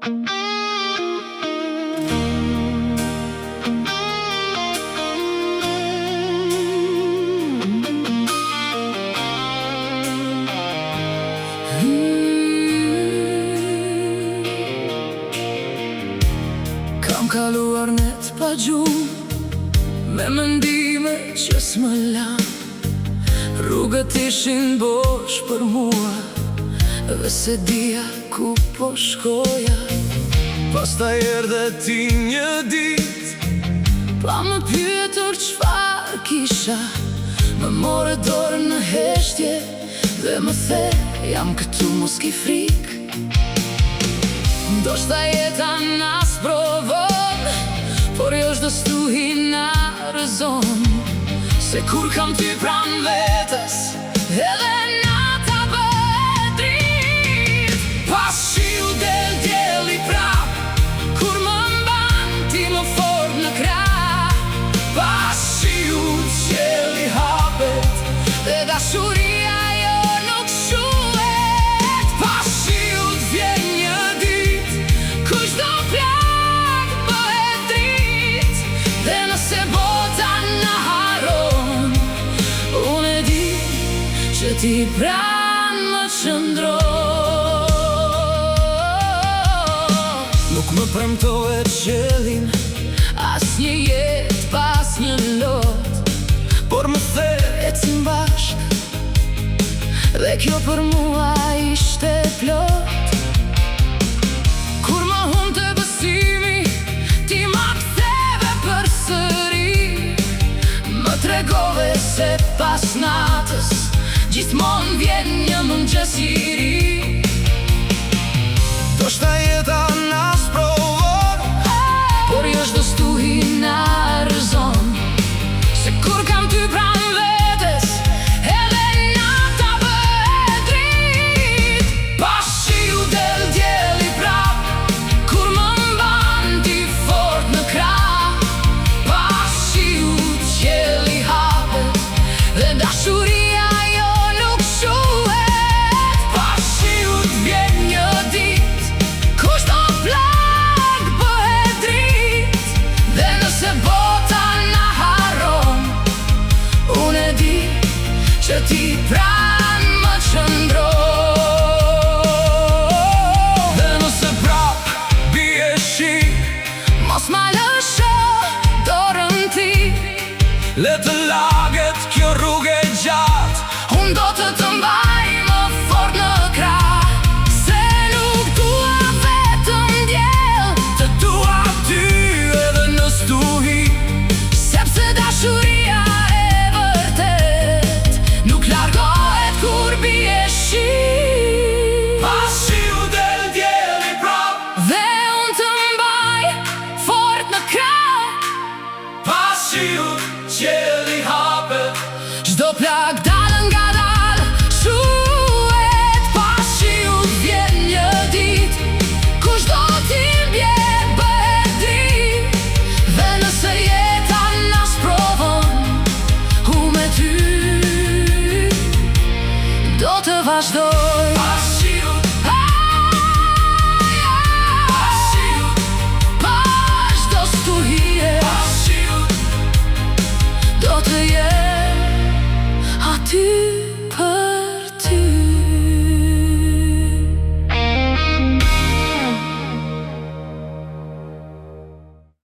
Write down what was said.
Kam kaluar net pa gjumë, me mendime që s'më lan. Rrugët ishin bosh për mua, dhe se dija ku po shkoja. Pastaj erdhe ti një dit, pa më pyetur çfarë kisha, më more dorën në heshtje dhe më the, jam këtu mos ki frik. Ndoshta jeta na sprovon, por jo çdo stuhi na rrezon. Se kur kam ty pran vetes, edhe nata bëhet dritë. Pas shiu del dielli prap, kur më mban ti më fort në krah. Pas shiu qielli hapet, dhe dashuria jo nuk shuhet. Pas shiut vjen një ditë, ku çdo plak bëhet dritë. Dhe nëse bota na haron, unë e di që ti pranë më qëndron. nuk më premtohet qiellin, As një jetë pas një lot, por më the ecim bashk, dhe kjo për mua ishte plot. Kur më humb të besimi, ti ma ktheve përsëri. Më tregove se pas natës, gjithmonë vjen një mëngjes i ri. ndoshta jeta na sprovon, Por jo çdo stuhi na rrezon. Se kur kam ty pranë vetes, edhe nata bëhet dritë. Pas shiu del dielli prap, kur më mban ti fort në krah. Pas shiut qielli hapet, dhe dashuria jo nuk shuhet. Pas shiut vjen një ditë, ku çdo plak bëhet dritë. Dhe nëse bota na haron, unë e di që ti pranë më qëndron. dhe nëse prap bie shi, Mos ma lësho dorën ti, le të laget kjo rrugë e gjatë. unë do të mbaj më fort në krah. Se nuk dua vetëm diell, Të dua ty edhe në stuhi, sepse dashuria e vërtet nuk largohet kur bie shi. pas shiu del dielli prap, Dhe unë të mbaj fort në krah. pas shiu qielli hapet, Çdo plak dalë nga dalë shuhet. Pas shiut vjen një ditë, ku çdo thimbje bëhet dritë. Dhe nëse jeta na sprovon, unë me ty do të vazhdoj.